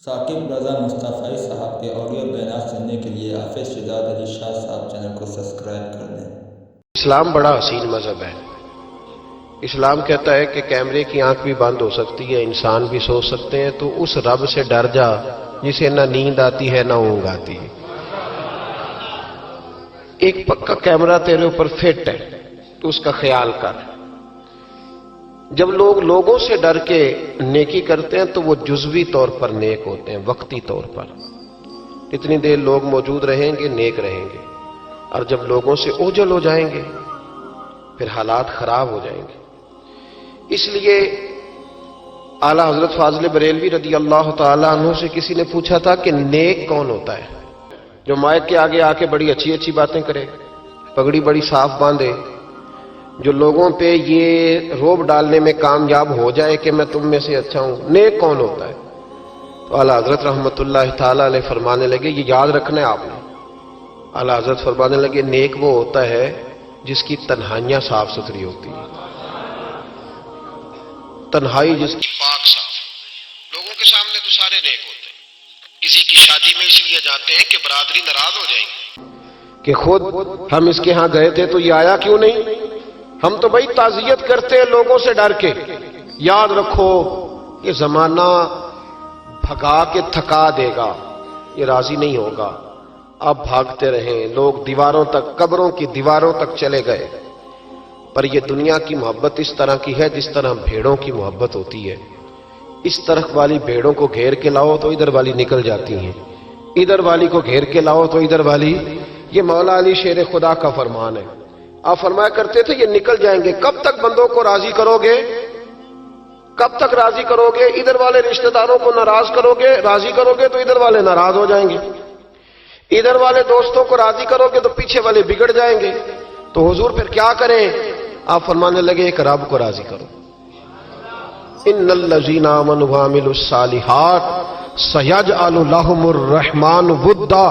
ثاقب رضا مصطفی صاحب کے آڈیو بیانات سننے کے لیے حافظ شہزاد علی شاہ صاحب چینل کو سبسکرائب کر دیں۔ اسلام بڑا حسین مذہب ہے۔ اسلام کہتا ہے کہ کیمرے کی آنکھ بھی بند ہو سکتی ہے، انسان بھی سو سکتے ہیں، تو اس رب سے ڈر جا جسے نہ نیند آتی ہے نہ اونگ آتی ہے۔ ایک پکا کیمرہ تیرے اوپر فٹ ہے تو اس کا خیال کر۔ جب لوگ لوگوں سے ڈر کے نیکی کرتے ہیں تو وہ جزوی طور پر نیک ہوتے ہیں، وقتی طور پر۔ اتنی دیر لوگ موجود رہیں گے نیک رہیں گے، اور جب لوگوں سے اوجھل ہو جائیں گے پھر حالات خراب ہو جائیں گے۔ اس لیے اعلیٰ حضرت فاضل بریلوی رضی اللہ تعالیٰ عنہ سے کسی نے پوچھا تھا کہ نیک کون ہوتا ہے؟ جو مائک کے آگے آ کے بڑی اچھی اچھی باتیں کرے، پگڑی بڑی صاف باندھے، جو لوگوں پہ یہ روب ڈالنے میں کامیاب ہو جائے کہ میں تم میں سے اچھا ہوں، نیک کون ہوتا ہے؟ تو اعلیٰ حضرت رحمۃ اللہ تعالیٰ علیہ فرمانے لگے، یہ یاد رکھنا ہے آپ نے۔ اعلیٰ حضرت فرمانے لگے، نیک وہ ہوتا ہے جس کی تنہائیاں صاف ستھری ہوتی ہیں، تنہائی جس کی پاک صاف۔ لوگوں کے سامنے تو سارے نیک ہوتے ہیں، کسی کی شادی میں اس لیے جاتے ہیں کہ برادری ناراض ہو جائے گی کہ خود ہم اس کے ہاں گئے تھے تو یہ آیا کیوں نہیں؟ ہم تو بھائی تعزیت کرتے ہیں لوگوں سے ڈر کے۔ یاد رکھو یہ زمانہ بھگا کے تھکا دے گا، یہ راضی نہیں ہوگا۔ اب بھاگتے رہیں، لوگ دیواروں تک، قبروں کی دیواروں تک چلے گئے، پر یہ دنیا کی محبت اس طرح کی ہے جس طرح بھیڑوں کی محبت ہوتی ہے۔ اس طرف والی بھیڑوں کو گھیر کے لاؤ تو ادھر والی نکل جاتی ہیں، ادھر والی کو گھیر کے لاؤ تو ادھر والی۔ یہ مولا علی شیر خدا کا فرمان ہے۔ آپ فرمایا کرتے تھے یہ نکل جائیں گے۔ کب تک بندوں کو راضی کرو گے؟ کب تک راضی کرو گے؟ ادھر والے رشتہ داروں کو ناراض کرو گے، راضی کرو گے تو ادھر والے ناراض ہو جائیں گے، ادھر والے دوستوں کو راضی کرو گے تو پیچھے والے بگڑ جائیں گے۔ تو حضور پھر کیا کریں؟ آپ فرمانے لگے ایک رب کو راضی کرو۔ ان الذین آمنوا وعملوا الصالحات سیجعل لهم الرحمن ودا۔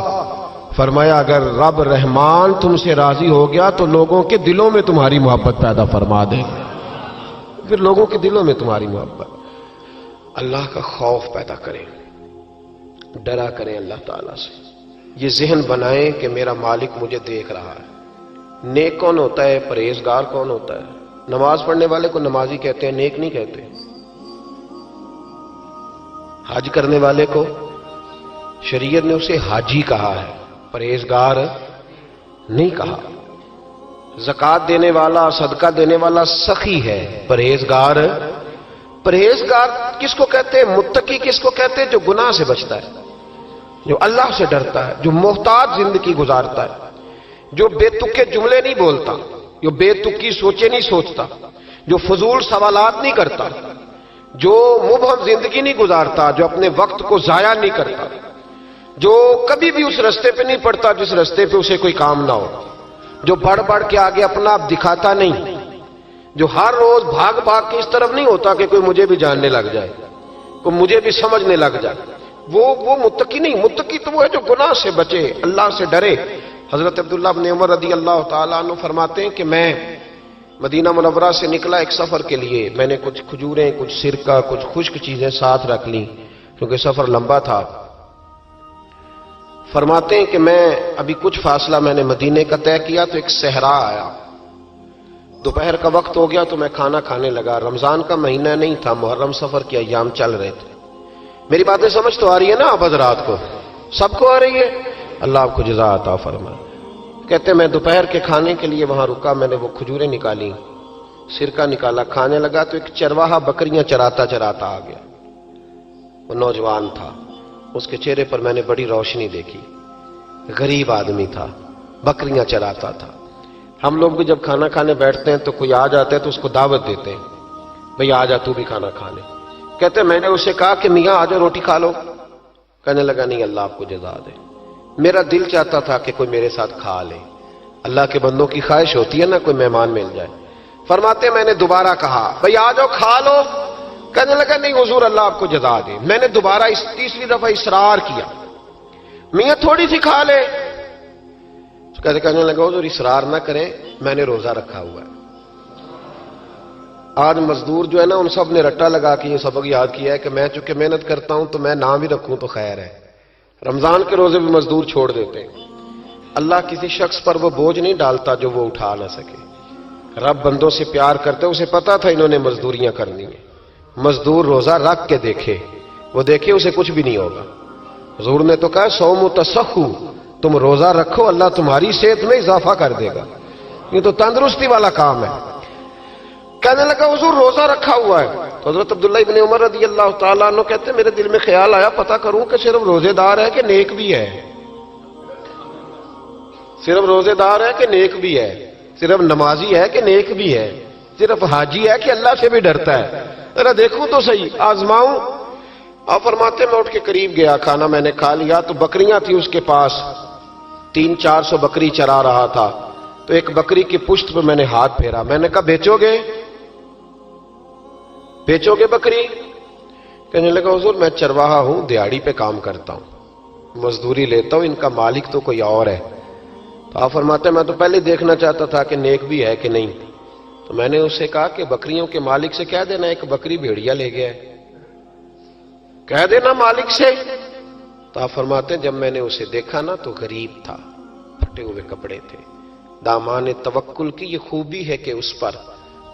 فرمایا اگر رب رحمان تم سے راضی ہو گیا تو لوگوں کے دلوں میں تمہاری محبت پیدا فرما دے گا، پھر لوگوں کے دلوں میں تمہاری محبت۔ اللہ کا خوف پیدا کریں، ڈرا کریں اللہ تعالیٰ سے، یہ ذہن بنائیں کہ میرا مالک مجھے دیکھ رہا ہے۔ نیک کون ہوتا ہے؟ پرہیزگار کون ہوتا ہے؟ نماز پڑھنے والے کو نمازی کہتے ہیں، نیک نہیں کہتے۔ حج کرنے والے کو شریعت نے اسے حاجی کہا ہے، پرہیزگار نہیں کہا۔ زکوٰۃ دینے والا، صدقہ دینے والا سخی ہے، پرہیزگار۔ پرہیزگار کس کو کہتے ہیں؟ متقی کس کو کہتے ہیں؟ جو گناہ سے بچتا ہے، جو اللہ سے ڈرتا ہے، جو محتاط زندگی گزارتا ہے، جو بے تکے جملے نہیں بولتا، جو بے تکی سوچے نہیں سوچتا، جو فضول سوالات نہیں کرتا، جو مبہم زندگی نہیں گزارتا، جو اپنے وقت کو ضائع نہیں کرتا، جو کبھی بھی اس رستے پہ نہیں پڑتا جس رستے پہ اسے کوئی کام نہ ہو، جو بڑھ بڑھ کے آگے اپنا آپ دکھاتا نہیں، جو ہر روز بھاگ بھاگ کے اس طرف نہیں ہوتا کہ کوئی مجھے بھی جاننے لگ جائے، کوئی مجھے بھی سمجھنے لگ جائے، وہ متقی نہیں۔ متقی تو وہ ہے جو گناہ سے بچے، اللہ سے ڈرے۔ حضرت عبداللہ بن عمر رضی اللہ تعالیٰ عنہ فرماتے ہیں کہ میں مدینہ منورہ سے نکلا ایک سفر کے لیے، میں نے کچھ کھجوریں، کچھ سرکہ، کچھ خشک چیزیں ساتھ رکھ لیں کیونکہ سفر لمبا تھا۔ فرماتے ہیں کہ میں ابھی کچھ فاصلہ میں نے مدینے کا طے کیا تو ایک صحرا آیا، دوپہر کا وقت ہو گیا تو میں کھانا کھانے لگا۔ رمضان کا مہینہ نہیں تھا، محرم سفر کے ایام چل رہے تھے۔ میری باتیں سمجھ تو آ رہی ہے نا آپ حضرات کو؟ سب کو آ رہی ہے؟ اللہ آپ کو جزا عطا فرمائے۔ کہتے میں دوپہر کے کھانے کے لیے وہاں رکا، میں نے وہ کھجوریں نکالی، سرکہ نکالا، کھانے لگا تو ایک چرواہا بکریاں چراتا چراتا آ گیا۔ وہ نوجوان تھا، اس کے چہرے پر میں نے بڑی روشنی دیکھی، غریب آدمی تھا، بکریاں چراتا تھا۔ ہم لوگ بھی جب کھانا کھانے بیٹھتے ہیں تو کوئی آ جاتا ہے تو اس کو دعوت دیتے ہیں، بھئی آ جا تو بھی کھانا کھا لے۔ کہتے میں نے اسے کہا کہ میاں آ جا روٹی کھا لو۔ کہنے لگا نہیں، اللہ آپ کو جزا دے، میرا دل چاہتا تھا کہ کوئی میرے ساتھ کھا لے۔ اللہ کے بندوں کی خواہش ہوتی ہے نا کوئی مہمان مل جائے۔ فرماتے میں نے دوبارہ کہا بھئی آ جاؤ کھا لو۔ کہنے لگا نہیں حضور اللہ آپ کو جزا دے۔ میں نے دوبارہ تیسری دفعہ اصرار کیا، میاں تھوڑی سی کھا لے۔ کہنے لگا حضور اصرار نہ کریں، میں نے روزہ رکھا ہوا ہے۔ آج مزدور جو ہے نا ان سب نے رٹا لگا کے یہ سبق یاد کیا ہے کہ میں چونکہ محنت کرتا ہوں تو میں نام بھی رکھوں تو خیر ہے. رمضان کے روزے بھی مزدور چھوڑ دیتے ہیں. اللہ کسی شخص پر وہ بوجھ نہیں ڈالتا جو وہ اٹھا نہ سکے. رب بندوں سے پیار کرتے, اسے پتا تھا انہوں نے مزدوریاں کرنی ہیں. مزدور روزہ رکھ کے دیکھے, وہ دیکھے اسے کچھ بھی نہیں ہوگا. حضور نے تو کہا صوم تصحو, تم روزہ رکھو اللہ تمہاری صحت میں اضافہ کر دے گا. یہ تو تندرستی والا کام ہے. کہنے لگا حضور روزہ رکھا ہوا ہے. تو حضرت عبداللہ ابن عمر رضی اللہ تعالیٰ عنہ کہتے ہیں میرے دل میں خیال آیا پتہ کروں کہ صرف روزے دار ہے کہ نیک بھی ہے. صرف روزے دار ہے کہ نیک بھی ہے, صرف نمازی ہے کہ نیک بھی ہے, صرف حاجی ہے کہ اللہ سے بھی ڈرتا ہے. ذرا دیکھوں تو صحیح, آزماؤں. آپ فرماتے میں اٹھ کے قریب گیا, کھانا میں نے کھا لیا تو بکریاں تھیں اس کے پاس, 300-400 بکری چرا رہا تھا. تو ایک بکری کی پشت پہ میں نے ہاتھ پھیرا. میں نے کہا بیچو گے بکری؟ کہنے لگا حضور میں چرواہا ہوں, دیہڑی پہ کام کرتا ہوں, مزدوری لیتا ہوں, ان کا مالک تو کوئی اور ہے. تو آپ فرماتے ہیں میں تو پہلے دیکھنا چاہتا تھا کہ نیک بھی ہے کہ نہیں. تو میں نے اس سے کہا کہ بکریوں کے مالک سے کہہ دینا ایک بکری بھیڑیا لے گیا ہے, کہہ دینا مالک سے. تو آپ فرماتے ہیں جب میں نے اسے دیکھا نا تو غریب تھا, پھٹے ہوئے کپڑے تھے. دامان توکل کی یہ خوبی ہے کہ اس پر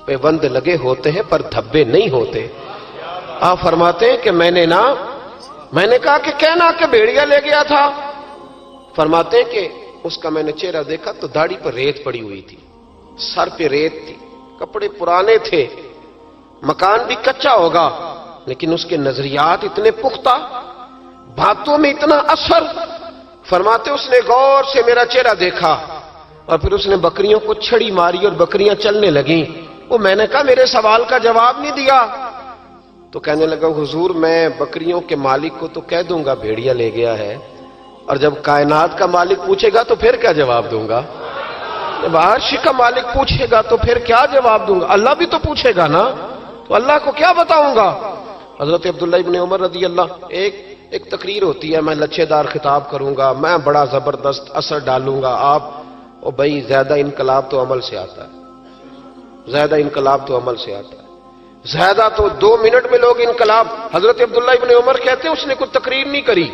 پیوند لگے ہوتے ہیں پر دھبے نہیں ہوتے. آپ فرماتے ہیں کہ میں نے کہا کہ کہنا کہ بھیڑیا لے گیا تھا. فرماتے ہیں کہ اس کا میں نے چہرہ دیکھا تو داڑھی پر ریت پڑی ہوئی تھی, سر پہ ریت تھی, کپڑے پرانے تھے, مکان بھی کچا ہوگا لیکن اس کے نظریات اتنے پختہ, باتوں میں اتنا اثر. فرماتے اس نے غور سے میرا چہرہ دیکھا اور پھر اس نے بکریوں کو چھڑی ماری اور بکریاں چلنے لگیں. وہ میں نے کہا میرے سوال کا جواب نہیں دیا. تو کہنے لگا حضور میں بکریوں کے مالک کو تو کہہ دوں گا بھیڑیا لے گیا ہے, اور جب کائنات کا مالک پوچھے گا تو پھر کیا جواب دوں گا؟ جب عرش کا مالک پوچھے گا تو پھر کیا جواب دوں گا؟ اللہ بھی تو پوچھے گا نا, تو اللہ کو کیا بتاؤں گا؟ حضرت عبداللہ ابن عمر رضی اللہ, ایک تقریر ہوتی ہے, میں لچھے دار خطاب کروں گا, میں بڑا زبردست اثر ڈالوں گا. آپ او بھائی زیادہ انقلاب تو عمل سے آتا ہے, زیادہ انقلاب تو عمل سے آتا ہے, زیادہ تو 2 منٹ میں لوگ انقلاب. حضرت عبداللہ ابن عمر کہتے ہیں اس نے کوئی تقریر نہیں کری.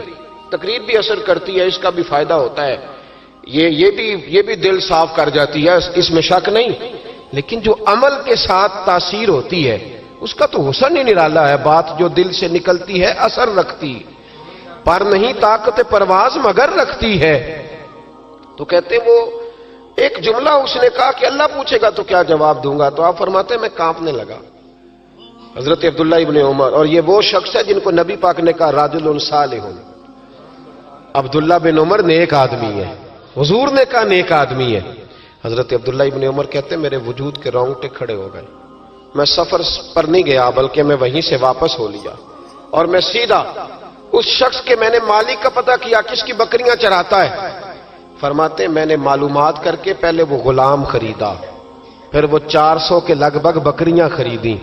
تقریر بھی اثر کرتی ہے, اس کا بھی فائدہ ہوتا ہے, یہ بھی دل صاف کر جاتی ہے, اس میں شک نہیں. لیکن جو عمل کے ساتھ تاثیر ہوتی ہے اس کا تو حسن ہی نرالا ہے. بات جو دل سے نکلتی ہے اثر رکھتی, پر نہیں طاقت پرواز مگر رکھتی ہے. تو کہتے وہ ایک جملہ اس نے کہا کہ اللہ پوچھے گا تو کیا جواب دوں گا. تو آپ فرماتے ہیں میں کانپنے لگا. حضرت عبداللہ ابن عمر, اور یہ وہ شخص ہے جن کو نبی پاک نے کہا رجل صالح. عبداللہ بن عمر نیک آدمی ہے, حضور نے کہا نیک آدمی ہے. حضرت عبداللہ ابن عمر کہتے ہیں میرے وجود کے رونگٹے کھڑے ہو گئے. میں سفر پر نہیں گیا بلکہ میں وہیں سے واپس ہو لیا اور میں سیدھا اس شخص کے میں نے مالک کا پتہ کیا کس کی بکریاں چراتا ہے. فرماتے ہیں میں نے معلومات کر کے پہلے وہ غلام خریدا, پھر وہ 400 کے لگ بھگ بکریاں خریدیں,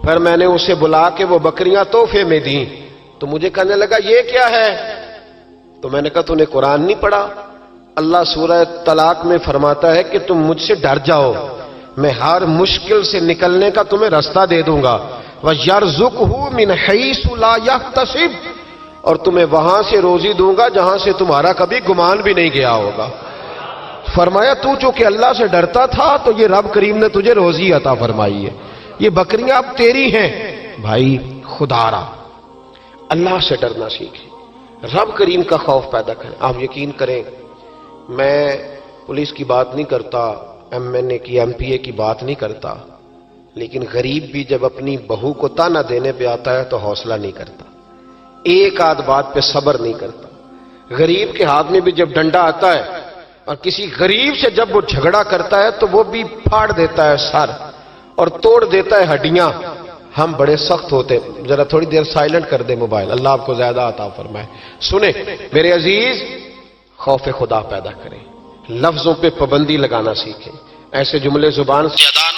پھر میں نے اسے بلا کے وہ بکریاں تحفے میں دیں. تو مجھے کہنے لگا یہ کیا ہے؟ تو میں نے کہا تو نے قرآن نہیں پڑھا؟ اللہ سورہ طلاق میں فرماتا ہے کہ تم مجھ سے ڈر جاؤ, میں ہر مشکل سے نکلنے کا تمہیں راستہ دے دوں گا. وَيَرْزُقْهُ مِنْ حَيْثُ لَا يَحْتَسِبُ, اور تمہیں وہاں سے روزی دوں گا جہاں سے تمہارا کبھی گمان بھی نہیں گیا ہوگا. فرمایا تو چونکہ اللہ سے ڈرتا تھا تو یہ رب کریم نے تجھے روزی عطا فرمائی ہے, یہ بکریاں اب تیری ہیں. بھائی خدا را اللہ سے ڈرنا سیکھیں, رب کریم کا خوف پیدا کریں. آپ یقین کریں میں پولیس کی بات نہیں کرتا, MNA کی MPA کی بات نہیں کرتا, لیکن غریب بھی جب اپنی بہو کو تانا دینے پہ آتا ہے تو حوصلہ نہیں کرتا, ایک آدھ بات پہ صبر نہیں کرتا. غریب کے ہاتھ میں بھی جب ڈنڈا آتا ہے اور کسی غریب سے جب وہ جھگڑا کرتا ہے تو وہ بھی پھاڑ دیتا ہے سر اور توڑ دیتا ہے ہڈیاں. ہم بڑے سخت ہوتے. ذرا تھوڑی دیر سائلنٹ کر دیں موبائل, اللہ آپ کو زیادہ عطا فرمائے. سنیں میرے عزیز, خوف خدا پیدا کریں, لفظوں پہ پابندی لگانا سیکھیں, ایسے جملے زبان سے ادا